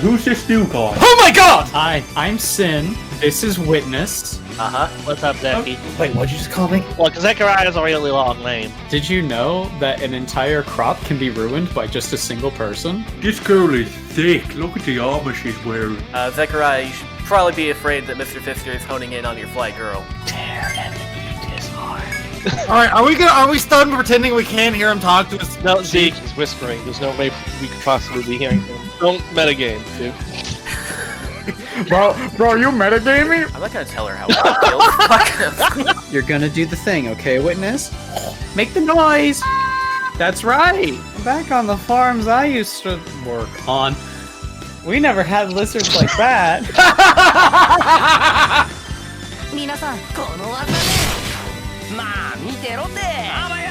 Who's this new guy? Oh my god! Hi, I'm Sin. This is Witness. What's up, Zeki? Wait, what'd you just call me? Well, because Zechariah has a really long name. Did you know that an entire crop can be ruined by just a single person? This girl is thick. Look at the armor she's wearing. Zechariah, you should probably be afraid that Mr. Fister is honing in on your fly girl. Tear and eat his heart. Alright, are we stunned pretending we can't hear him talk to us? No, Zeke is whispering. There's no way we could possibly be hearing him. Don't metagame, dude. Bro, you metagaming? I'm not gonna tell her how I feel. You're gonna do the thing, okay, Witness? Make the noise! That's right! Back on the farms I used to work on, we never had lizards like that. 皆さんこの技ねまあ見てろってあばよや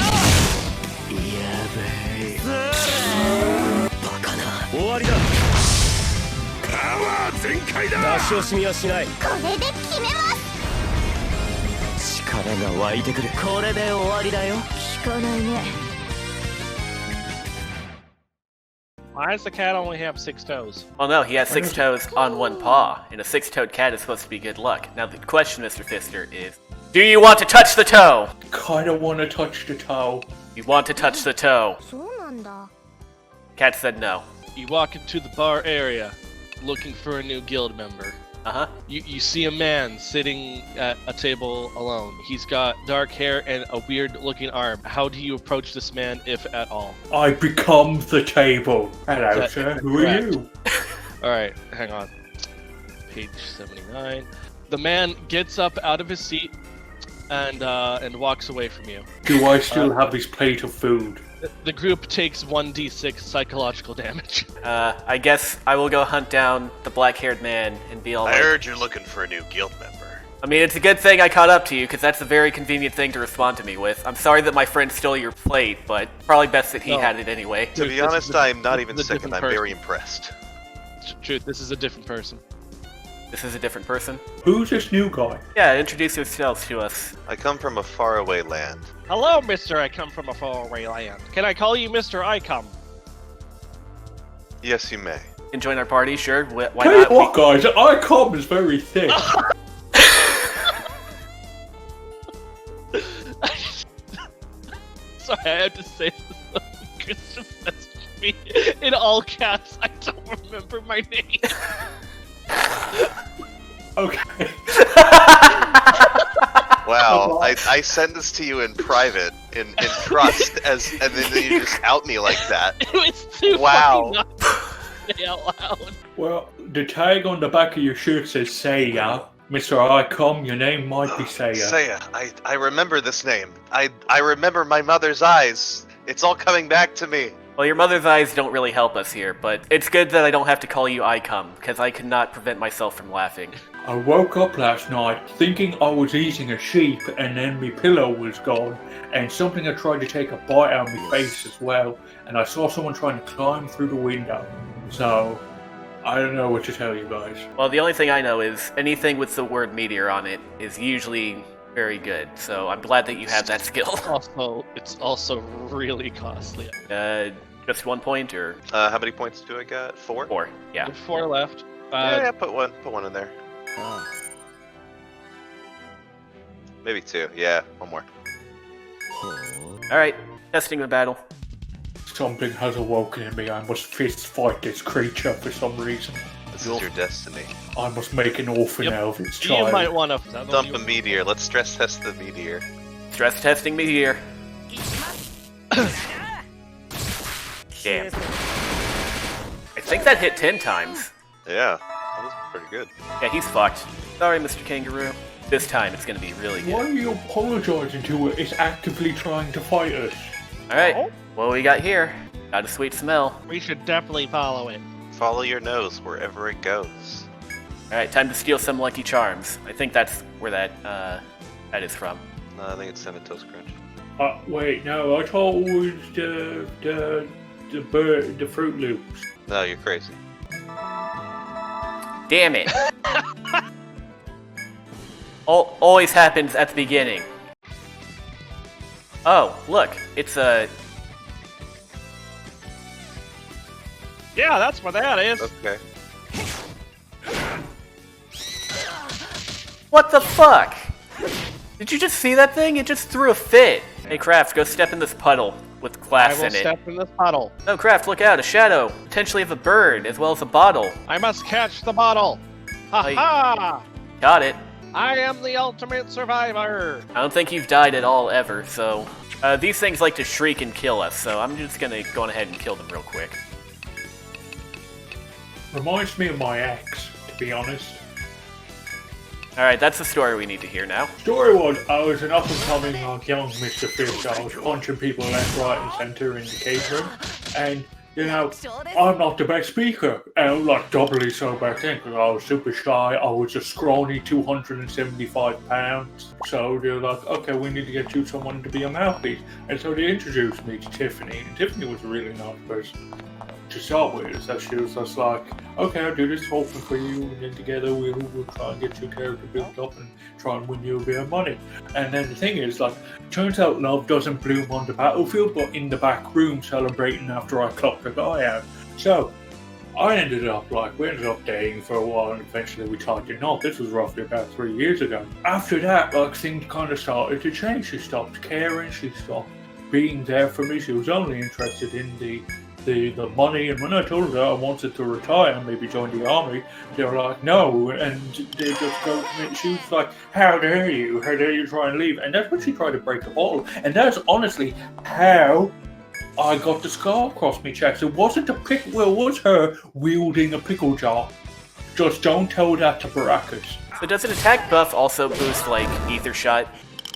べえバカな終わりだパワー全開だ出し惜しみはしないこれで決めます力が湧いてくるこれで終わりだよ聞かないね Why does the cat only have 6 toes? Well, no, he has 6 toes on 1 paw, and a 6-toed cat is supposed to be good luck. Now, the question, Mr. Fister, is, do you want to touch the toe? Kinda wanna touch the toe. You want to touch the toe. そうなんだ Cat said no. You walk into the bar area, looking for a new guild member. Uh-huh. You see a man sitting at a table alone. He's got dark hair and a weird-looking arm. How do you approach this man, if at all? I become the table. Hello, That sir. is Who are correct. you? Alright, hang on. Page 79. The man gets up out of his seat and walks away from you. Do I still have his plate of food? The group takes 1d6 psychological damage. I guess I will go hunt down the black-haired man and be all I like, heard you're looking for a new guild member. I mean, it's a good thing I caught up to you, because that's a very convenient thing to respond to me with. I'm sorry that my friend stole your plate, but probably best that he No. had it anyway. To be This honest, is a- I'm not even this is a second. I'm different very impressed. Truth, this is a different person. This is a different person. Who's this new guy? Yeah, introduce yourselves to us. I come from a faraway land. Hello, Mr. I come from a faraway land. Can I call you Mr. I come? Yes, you may. And join our party, sure. Why Tell you not? what, guys, Icom is very thick. Sorry, I have to say this. Christian messaged me in all caps. I don't remember my name. Okay. Wow, I send this to you in private, in trust, and then you just out me like that. It was too Wow. fucking not to say out loud. Well, the tag on the back of your shirt says SEIYA. Mr. Icom, your name might be SEIYA. Seiya, I remember this name. I remember my mother's eyes. It's all coming back to me. Well, your mother's eyes don't really help us here, but it's good that I don't have to call you Icom, because I could not prevent myself from laughing. I woke up last night thinking I was eating a sheep and then my pillow was gone and something had tried to take a bite out of my face as well and I saw someone trying to climb through the window. So, I don't know what to tell you guys. Well, the only thing I know is anything with the word meteor on it is usually very good, so I'm glad that you have that skill. Also, it's also really costly. Just 1 point, or How many points do I got? 4? 4? Yeah. 4 left. Yeah, put one in there. Maybe 2. Yeah, 1 more. Alright, testing the battle. Something has awoken in me. I must fist fight this creature for some reason. This is your destiny. I must make an orphan Yep. out of its You child. might want to Dump a meteor. Let's stress test the meteor. Stress testing meteor. Damn. I think that hit 10 times. Yeah, that was pretty good. Yeah, he's fucked. Sorry, Mr. Kangaroo. This time it's gonna be really Why good. are you apologizing to it? It's actively trying to fight us. Alright, what we got here? Got a sweet smell. We should definitely follow it. Follow your nose wherever it goes. Alright, time to steal some Lucky Charms. I think that's where that is from. No, I think it's Cinnamon Toast Crunch. Wait, no, I thought it was the Fruit Loops. No, you're crazy. Damn it! Always happens at the beginning. Oh, look, it's a... Yeah, that's what that is. Okay. What the fuck? Did you just see that thing? It just threw a fit. Hey, Kraft, go step in this puddle with glass I will in it. step in this puddle. No, Kraft, look out. A shadow. Potentially of a bird, as well as a bottle. I must catch the bottle. Ha ha! Got it. I am the ultimate survivor. I don't think you've died at all ever, so... these things like to shriek and kill us, so I'm just gonna go on ahead and kill them real quick. Reminds me of my ex, to be honest. Alright, that's the story we need to hear now. Story was, I was an up-and-coming young Mr. Fish. I was punching people left, right, and centre in the cave room. And, you know, I'm not the best speaker. And like, doubly so back then, because I was super shy. I was a scrawny 275 pounds. So they're like, okay, we need to get you someone to be a mouthpiece. And so they introduced me to Tiffany. And Tiffany was a really nice person to start with. So she was just like, okay, I'll do this whole thing for you, and then together we'll try and get your character built up and try and win you a bit of money. And then the thing is, like, turns out love doesn't bloom on the battlefield, but in the back room celebrating after I clocked a guy out. So I ended up, like, we ended up dating for a while, and eventually we tied a knot. This was roughly about 3 years ago. After that, like, things kind of started to change. She stopped caring, she stopped being there for me. She was only interested in the money, and when I told her I wanted to retire and maybe join the army, they were like, no, and they just go to me. She was like, how dare you try and leave? And that's when she tried to break the bottle, and that's honestly how I got the scar across my chest. It wasn't it was her wielding a pickle jar. Just don't tell that to Baracus. So does an attack buff also boost, like, ether shot?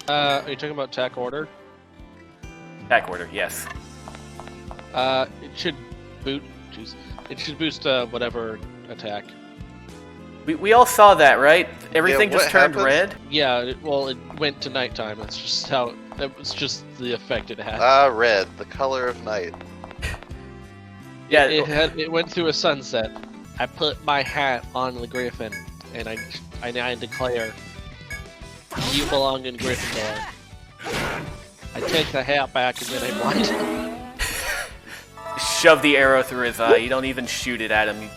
Are you talking about attack order? Attack order, yes. It should boot. Jeez. It should boost whatever attack. We all saw that, right? Everything Yeah, just turned happened? red. Yeah. It went to nighttime. That's just how. That was just the effect it had. Red, the color of night. Yeah. It went through a sunset. I put my hat on the Griffin, and I declare, you belong in Gryffindor. I take the hat back and then I blind him. Shove the arrow through his eye. You don't even shoot it at him.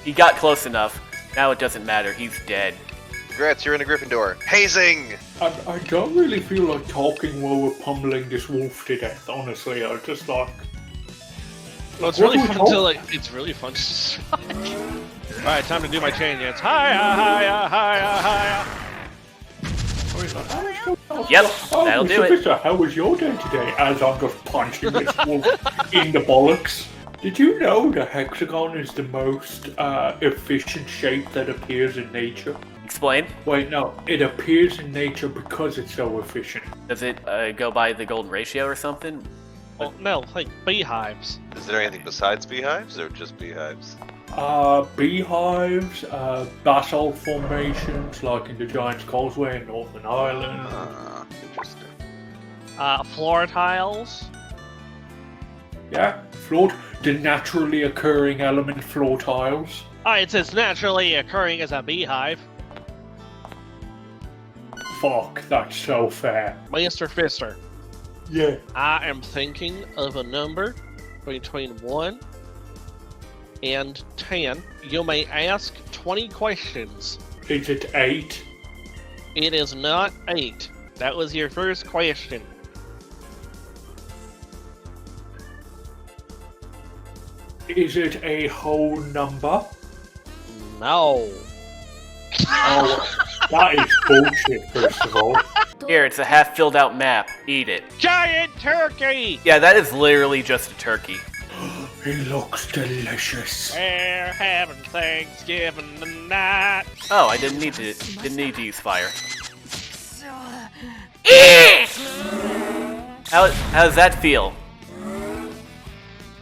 He got close enough. Now it doesn't matter. He's dead. Congrats, you're in a Gryffindor. Hazing! I don't really feel like talking while we're pummeling this wolf to death, honestly. I just like... Well, it's really fun to it's really fun to strike. Alright, time to do my chain dance. Hiya, hiya, hiya, hiya. Yep, that'll do it. Fisher, how was your day today? As I'm just punching this wolf in the bollocks. Did you know the hexagon is the most efficient shape that appears in nature? Explain. Wait, no, it appears in nature because it's so efficient. Does it go by the golden ratio or something? Well, no, like beehives. Is there anything besides beehives, or just beehives? Beehives, basalt formations, like in the Giant's Causeway in Northern Ireland. Interesting. Floor tiles. Yeah, the naturally occurring element floor tiles. Oh, it's as naturally occurring as a beehive. Fuck, that's so fair. Mr. Fister, Yeah. I am thinking of a number between 1 and 10. You may ask 20 questions. Is it 8? It is not 8. That was your first question. Is it a whole number? No. Oh, that is bullshit, first of all. Here, it's a half-filled out map. Eat it. Giant turkey! Yeah, that is literally just a turkey. It looks delicious. We're having Thanksgiving tonight. Oh, I didn't need to use fire. How does that feel?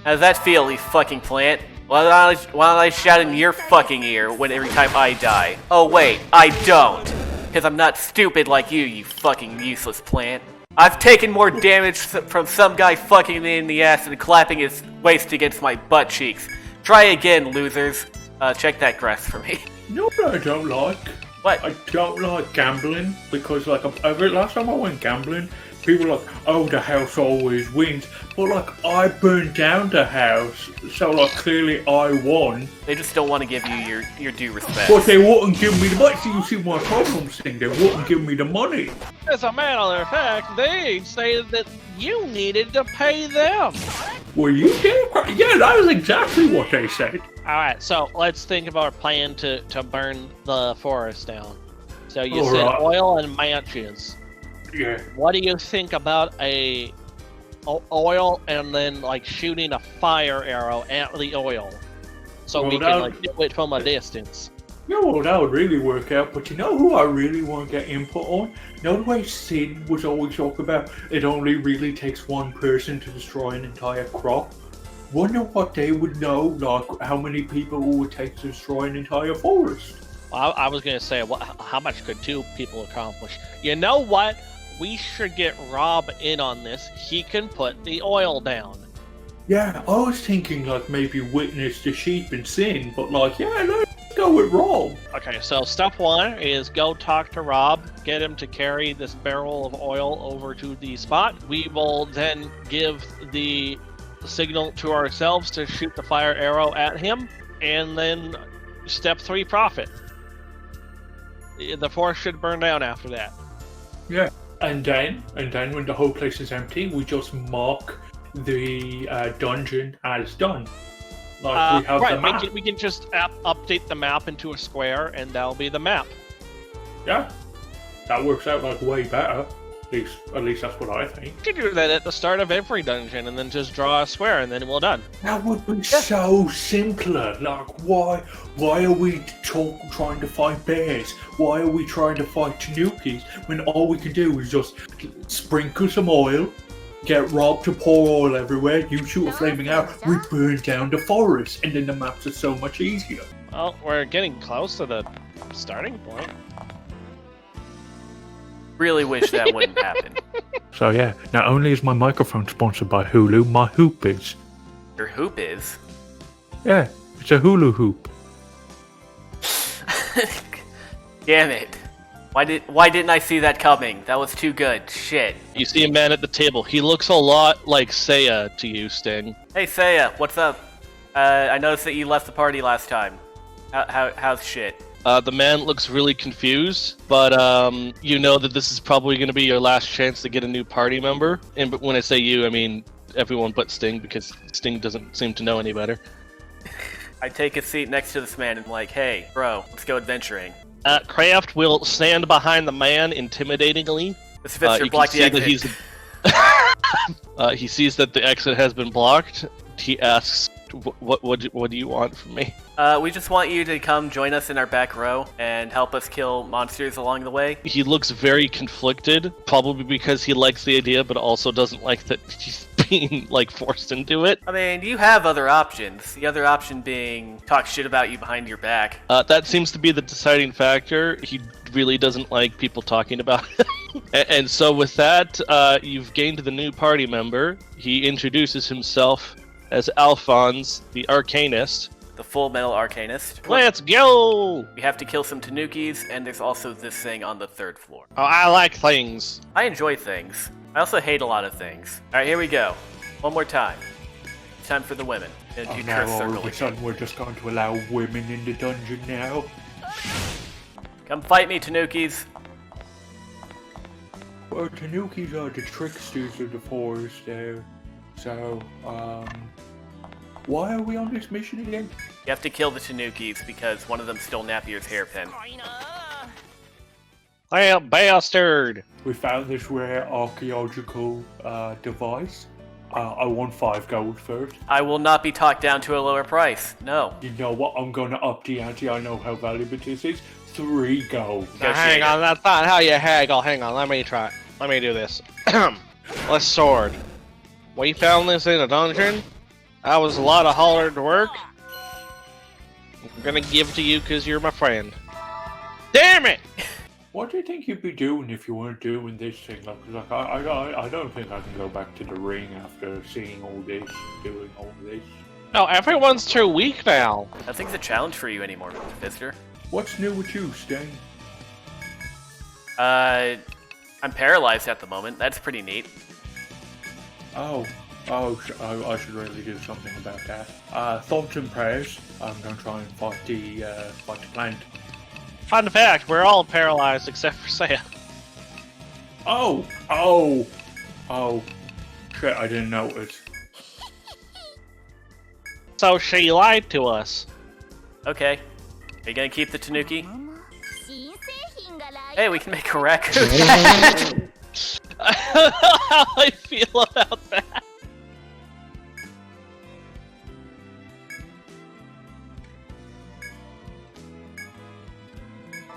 How does that feel, you fucking plant? Why don't I shout in your fucking ear every time I die? Oh wait, I don't! Because I'm not stupid like you fucking useless plant. I've taken more damage from some guy fucking me in the ass and clapping his waist against my butt cheeks. Try again, losers. Check that grass for me. You know what I don't like? What? I don't like gambling, because like last time I went gambling, people are like, oh, the house always wins. But like, I burned down the house, so like clearly I won. They just don't want to give you your due respect. But they wouldn't give me the money. So you see my problem thing, they wouldn't give me the money. As a matter of fact, they say that you needed to pay them. Were you there? Yeah, that was exactly what they said. Alright, so let's think about our plan to burn the forest down. So you All said right. oil and matches. Yeah. What do you think about a oil and then like shooting a fire arrow at the oil? So Well, we that- can like do it from a distance. Yeah, well, that would really work out. But you know who I really want to get input on? You know the way Sid was always talking about it only really takes one person to destroy an entire crop? Wonder what they would know, like how many people it would take to destroy an entire forest. I was gonna say, how much could 2 people accomplish? You know what? We should get Rob in on this. He can put the oil down. Yeah, I was thinking like maybe witness the sheep and sin, but like, yeah, let's go with Rob. Okay, so step 1 is go talk to Rob, get him to carry this barrel of oil over to the spot. We will then give the signal to ourselves to shoot the fire arrow at him, and then step 3, profit. The forest should burn down after that. Yeah, and then when the whole place is empty, we just mark the dungeon as done. Like we have the map. We can just update the map into a square, and that'll be the map. Yeah, that works out like way better. At least that's what I think. You can do that at the start of every dungeon, and then just draw a square, and then we're done. That would be so simpler. Like, why are we trying to fight bears? Why are we trying to fight tanukis when all we can do is just sprinkle some oil, get Rob to pour oil everywhere, you shoot a flaming arrow, we burn down the forest, and then the maps are so much easier. Well, we're getting close to the starting point. Really wish that wouldn't happen. So yeah, not only is my microphone sponsored by Hulu, my hoop is. Your hoop is. Yeah, it's a Hulu hoop. Damn it. Why didn't I see that coming? That was too good. Shit. You see a man at the table. He looks a lot like SEIYA to you, Sting. Hey SEIYA, what's up? I noticed that you left the party last time. How's shit? The man looks really confused, but you know that this is probably going to be your last chance to get a new party member. And when I say you, I mean everyone but Sting, because Sting doesn't seem to know any better. I take a seat next to this man and I'm like, hey, bro, let's go adventuring. Kraft will stand behind the man intimidatingly. This fits your block the exit. He sees that the exit has been blocked. He asks, what do you want from me? We just want you to come join us in our back row and help us kill monsters along the way. He looks very conflicted, probably because he likes the idea, but also doesn't like that he's being, like, forced into it. I mean, you have other options. The other option being talk shit about you behind your back. That seems to be the deciding factor. He really doesn't like people talking about him. And so with that, you've gained the new party member. He introduces himself as ALPHONSE, the Arcanist. The Full Metal Arcanist. Let's go! We have to kill some tanukis, and there's also this thing on the 3rd floor. Oh, I like things. I enjoy things. I also hate a lot of things. Alright, here we go. One more time. It's time for the women. And you Now curse all circle of a again. sudden we're just going to allow women in the dungeon now. Come fight me, tanukis. Well, tanukis are the tricksters of the forest there. So, why are we on this mission again? You have to kill the tanukis because one of them stole Napier's hairpin. That bastard! We found this rare archaeological device. I want 5 gold first. I will not be talked down to a lower price. No. You know what? I'm gonna up the ante. I know how valuable this is. 3 gold. Hang on, that's not how you haggle. Hang on, let me try. Let me do this. Let's sword. We found this in a dungeon. That was a lot of hard work. I'm gonna give to you because you're my friend. Damn it! What do you think you'd be doing if you weren't doing this thing? Like I don't think I can go back to the ring after seeing all this, doing all this. No, everyone's too weak now. I think it's a challenge for you anymore, Fister. What's new with you, Sting? I'm I'm paralyzed at the moment. That's pretty neat. Oh, I should really do something about that. Thoughts and prayers. I'm gonna try and fight the plant. Fun fact, we're all paralyzed except for SEIYA. Oh, shit! I didn't notice. So she lied to us. Okay. Are you gonna keep the Tanuki? Hey, we can make a raccoon. How I feel about that.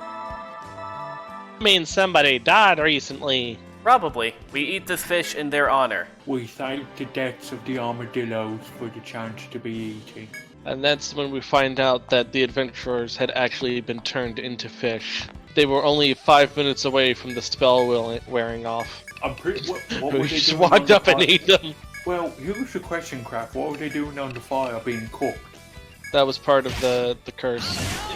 I mean, somebody died recently. Probably. We eat this fish in their honor. We thank the deaths of the armadillos for the chance to be eating. And that's when we find out that the adventurers had actually been turned into fish. They were only 5 minutes away from the spell wearing off. I'm pretty. What were We they just doing walked on the up and fire? ate them. Well, here's the question, Craft. What were they doing on the fire, being cooked? That was part of the curse.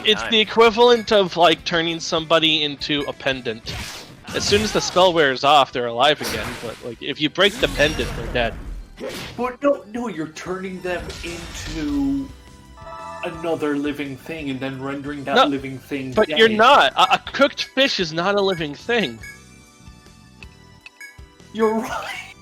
It's Nice. the equivalent of like turning somebody into a pendant. As soon as the spell wears off, they're alive again. But like, if you break the pendant, they're dead. But no, you're turning them into another living thing and then rendering that No, living thing But dead. you're not. A cooked fish is not a living thing. You're right.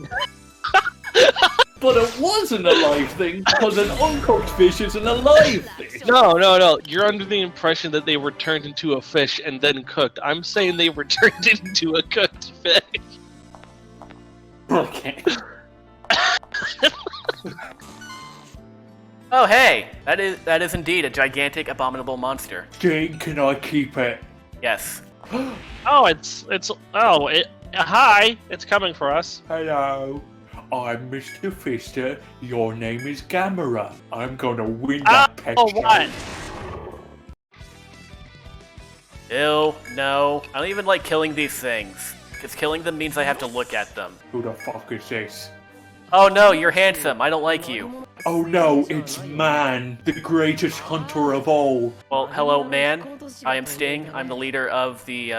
But it wasn't a live thing because an uncooked fish is an alive thing. No. You're under the impression that they were turned into a fish and then cooked. I'm saying they were turned into a cooked fish. Okay. Oh, hey! That is indeed a gigantic, abominable monster. Jane, can I keep it? Yes. Oh, hi! It's coming for us. Hello. I'm Mr. Fister. Your name is Gamera. I'm gonna win that pet Oh, show. what? Ew, no. I don't even like killing these things. Because killing them means I have to look at them. Who the fuck is this? Oh no, you're handsome. I don't like you. Oh no, it's Man, the greatest hunter of all. Well, hello, man. I am Sting. I'm the leader of the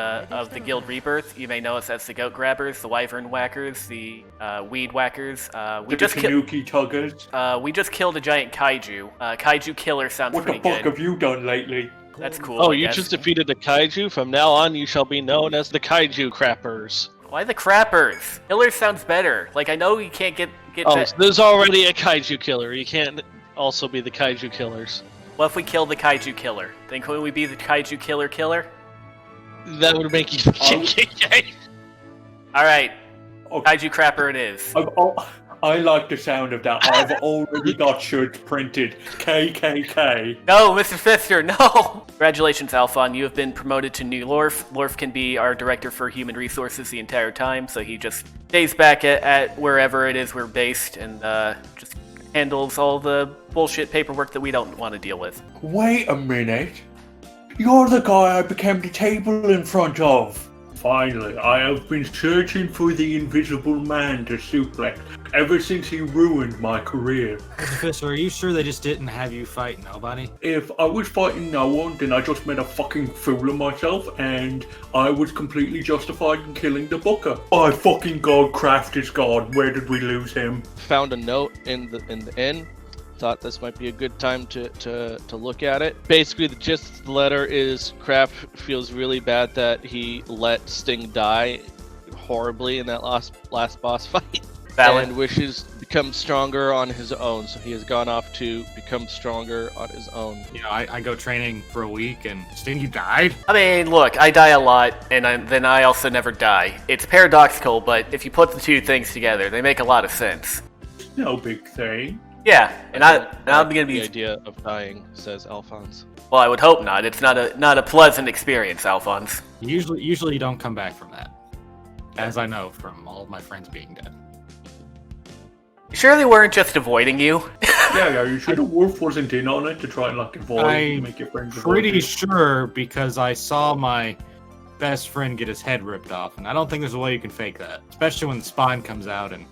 Guild Rebirth. You may know us as the Goat Grabbers, the Wyvern Whackers, the Weed Whackers. The Tanuki Tuggers. We just killed a giant kaiju. Kaiju killer sounds What the pretty fuck good. have you done lately? That's cool. Oh, I you guess. just defeated the kaiju? From now on, you shall be known as the Kaiju Crappers. Why the crappers? Killer sounds better. Like, I know you can't get Oh, that. so there's already a Kaiju Killer. You can't also be the Kaiju Killers. What if we kill the kaiju killer? Then can we be the kaiju killer? That would make you the KKK. Alright, Oh, kaiju crapper it is. I like the sound of that. I've already got shirts printed. KKK. No, Mr. Fister, no! Congratulations, Alphon. You have been promoted to new Lorf. Lorf can be our director for human resources the entire time, so he just stays back at wherever it is we're based and just handles all the bullshit paperwork that we don't want to deal with. Wait a minute. You're the guy I became the table in front of. Finally, I have been searching for the invisible man to suplex ever since he ruined my career. Mr. Fister, are you sure they just didn't have you fight nobody? If I was fighting no one, then I just made a fucking fool of myself, and I was completely justified in killing the booker. By fucking God, Kraft is God. Where did we lose him? Found a note in the inn. Thought this might be a good time to look at it. Basically, the gist of the letter is Kraft feels really bad that he let Sting die horribly in that last boss fight. Valid. And wishes to become stronger on his own. So he has gone off to become stronger on his own. You know, I go training for a week and Sting, you died? I mean, look, I die a lot, and then I also never die. It's paradoxical, but if you put the two things together, they make a lot of sense. No big thing. Yeah, and I'm gonna The be. idea of dying, says Alphonse. Well, I would hope not. It's not a pleasant experience, Alphonse. Usually you don't come back from that. As I know from all of my friends being dead. You sure they weren't just avoiding you? Yeah, you sure the wolf wasn't in on it to try and like avoid I'm make your friends Pretty avoid it? sure because I saw my best friend get his head ripped off, and I don't think there's a way you can fake that. Especially when the spine comes out and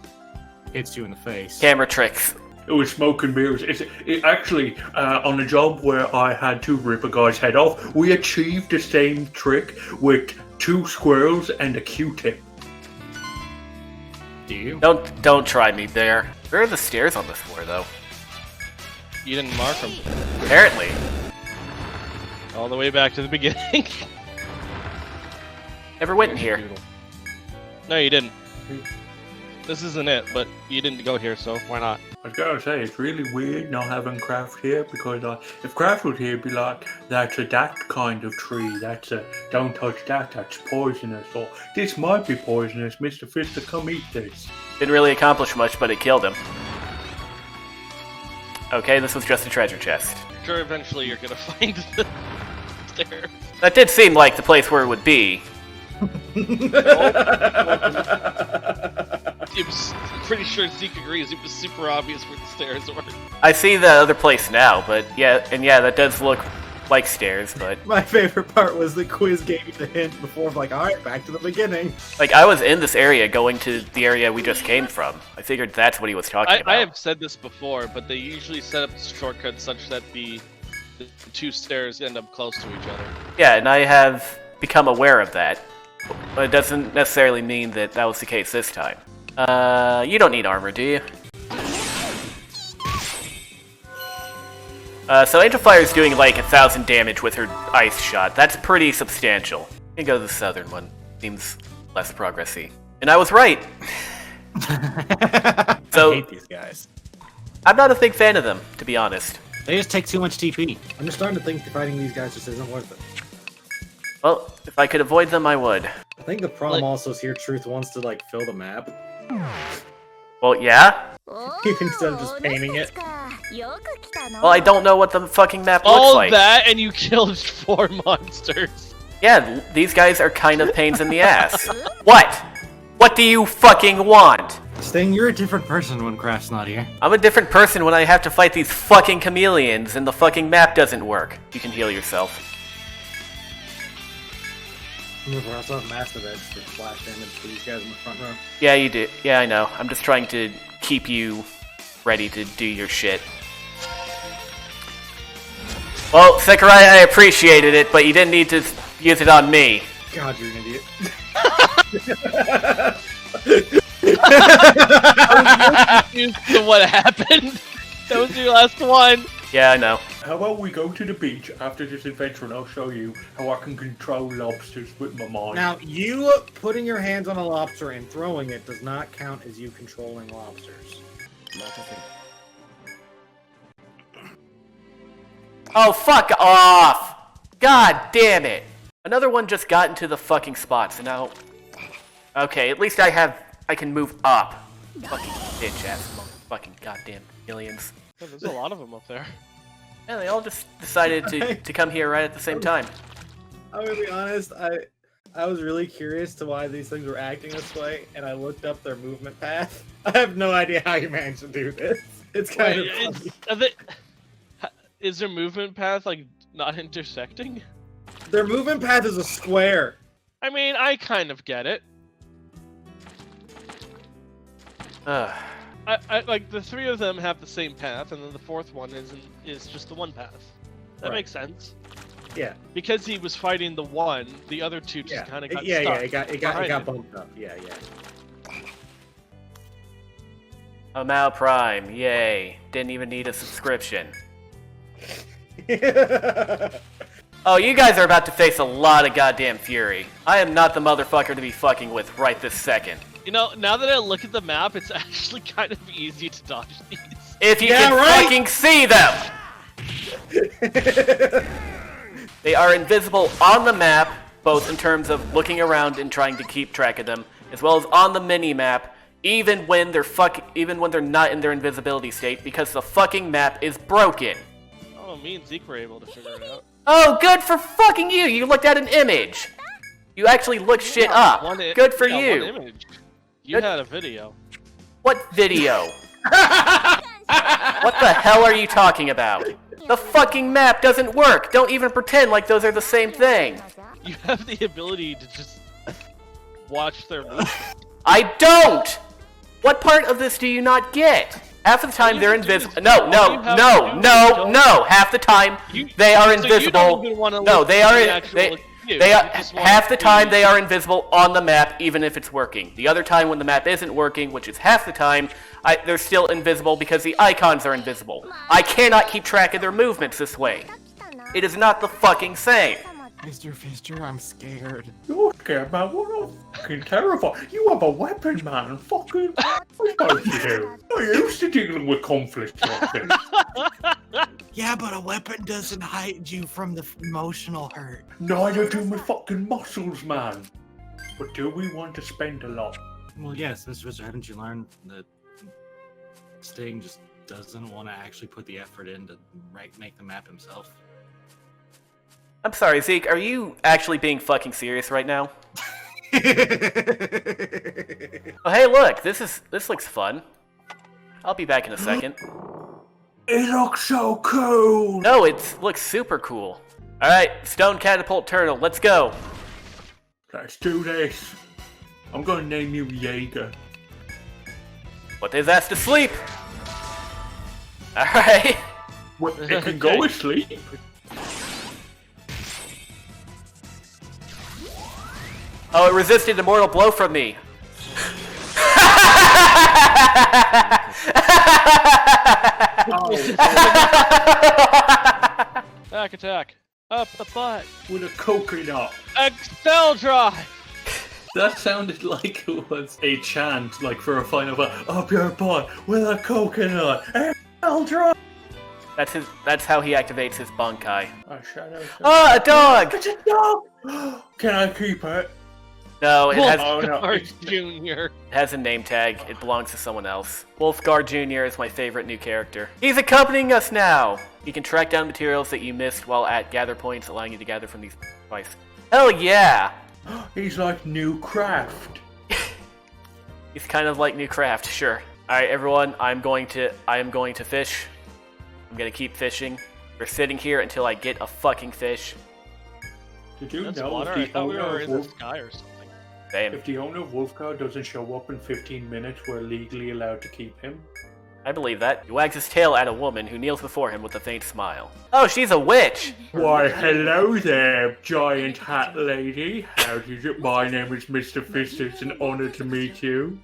hits you in the face. Camera tricks. It was smoke and mirrors. It actually, on a job where I had to rip a guy's head off, we achieved the same trick with 2 squirrels and a Q-tip. Do you? Don't try me there. Where are the stairs on this floor, though? You didn't mark them. Apparently. All the way back to the beginning. Never went in here. No, you didn't. This isn't it, but you didn't go here, so why not? I was gonna say, it's really weird not having Craft here, because if Craft was here, it'd be like, that's a that kind of tree, that's a, don't touch that, that's poisonous, or this might be poisonous, Mr. Fister, come eat this. Didn't really accomplish much, but it killed him. Okay, this was just a treasure chest. Sure, eventually you're gonna find the stairs. That did seem like the place where it would be. It was, I'm pretty sure Zeke agrees, it was super obvious where the stairs were. I see the other place now, but yeah, that does look like stairs, but... My favorite part was the quiz gave me the hint before, like, alright, back to the beginning. Like, I was in this area going to the area we just came from. I figured that's what he was talking about. I have said this before, but they usually set up shortcuts such that the two stairs end up close to each other. Yeah, and I have become aware of that. But it doesn't necessarily mean that that was the case this time. You don't need armor, do you? So Angel Fire is doing like 1,000 damage with her ice shot. That's pretty substantial. I'm gonna go to the southern one. Seems less progressy. And I was right! So, I hate these guys. I'm not a big fan of them, to be honest. They just take too much TP. I'm just starting to think fighting these guys just isn't worth it. Well, if I could avoid them, I would. I think the problem also is here Truth wants to, like, fill the map. Well, yeah? Instead of just painting it. Well, I don't know what the fucking map looks All like. that, and you killed 4 monsters. Yeah, these guys are kind of pains in the ass. What? What do you fucking want? Sting, you're a different person when Craft's not here. I'm a different person when I have to fight these fucking chameleons and the fucking map doesn't work. You can heal yourself. Remember, I also have massive edge for splash damage for these guys in the front row. Yeah, you do. Yeah, I know. I'm just trying to keep you ready to do your shit. Well, Sakurai, I appreciated it, but you didn't need to use it on me. God, you're an idiot. I was confused to what happened. That was your last one. Yeah, I know. How about we go to the beach after this adventure and I'll show you how I can control lobsters with my mind. Now, you putting your hands on a lobster and throwing it does not count as you controlling lobsters. Oh, fuck off! God damn it! Another one just got into the fucking spot, so now... Okay, at least I can move up. Fucking bitch ass fucking goddamn aliens. Yeah, there's a lot of them up there. Yeah, they all just decided to come here right at the same time. I'm gonna be honest, I was really curious to why these things were acting this way, and I looked up their movement path. I have no idea how you managed to do this. It's kind of funny. Is their movement path, like, not intersecting? Their movement path is a square. I mean, I kind of get it. I like, the 3 of them have the same path, and then the 4th one is just the one path. That Right. makes sense. Yeah. Because he was fighting the one, the other 2 just kind of got yeah, stuck. it got bumped up. Yeah. Amao Prime, yay. Didn't even need a subscription. Oh, you guys are about to face a lot of goddamn fury. I am not the motherfucker to be fucking with right this second. You know, now that I look at the map, it's actually kind of easy to dodge these. If you can fucking see them! They are invisible on the map, both in terms of looking around and trying to keep track of them, as well as on the mini-map, even when they're not in their invisibility state, because the fucking map is broken. Oh, me and Zeke were able to figure it out. Oh, good for fucking you! You looked at an image! You actually looked shit up! Good for you! One image. You had a video. What video? What the hell are you talking about? The fucking map doesn't work! Don't even pretend like those are the same thing! You have the ability to just watch their moves. I don't! What part of this do you not get? Half the time they're invisible. No! Half the time they are invisible. No, they are. do? They are, You just want half the to- time they are invisible on the map, even if it's working. The other time when the map isn't working, which is half the time, they're still invisible because the icons are invisible. I cannot keep track of their movements this way. It is not the fucking same. Fister, I'm scared. You're scared, man. What a fucking terrified. You have a weapon, man. Fucking. What about you? I'm used to dealing with conflict like this. Yeah, but a weapon doesn't hide you from the emotional hurt. Neither do my fucking muscles, man. But do we want to spend a lot? Well, yes, Mr. Fister, haven't you learned that Sting just doesn't want to actually put the effort in to make the map himself? I'm sorry, Zeke, are you actually being fucking serious right now? Oh, hey, look, this looks fun. I'll be back in a second. It looks so cool! No, it looks super cool. Alright, Stone Catapult Turtle, let's go. Let's do this. I'm gonna name you Jaeger. Put his ass to sleep. Alright. Well, it can go to sleep. Oh, it resisted a mortal blow from me. Attack. Up the butt. With a coconut. Excel drive. That sounded like it was a chant, like for a final fight. Up your butt with a coconut. Hell drop. That's how he activates his Bankai. A shadow. Ah, a dog! It's a dog! Can I keep it? No, it has, Wolfguard Jr. a name tag. It belongs to someone else. Wolfguard Jr. is my favorite new character. He's accompanying us now! He can track down materials that you missed while at gather points, allowing you to gather from these twice. Hell yeah! He's like new craft. He's kind of like new craft, sure. Alright, everyone, I am going to fish. I'm gonna keep fishing. We're sitting here until I get a fucking fish. Did you That's know water. if I the thought we owner were of in the Wolf- sky or something. Damn. if the owner of Wolfgar doesn't show up in 15 minutes, we're legally allowed to keep him? I believe that. He wags his tail at a woman who kneels before him with a faint smile. Oh, she's a witch! Why, hello there, giant hat lady. How do you do? My name is Mr. Fist. It's an honor to meet you.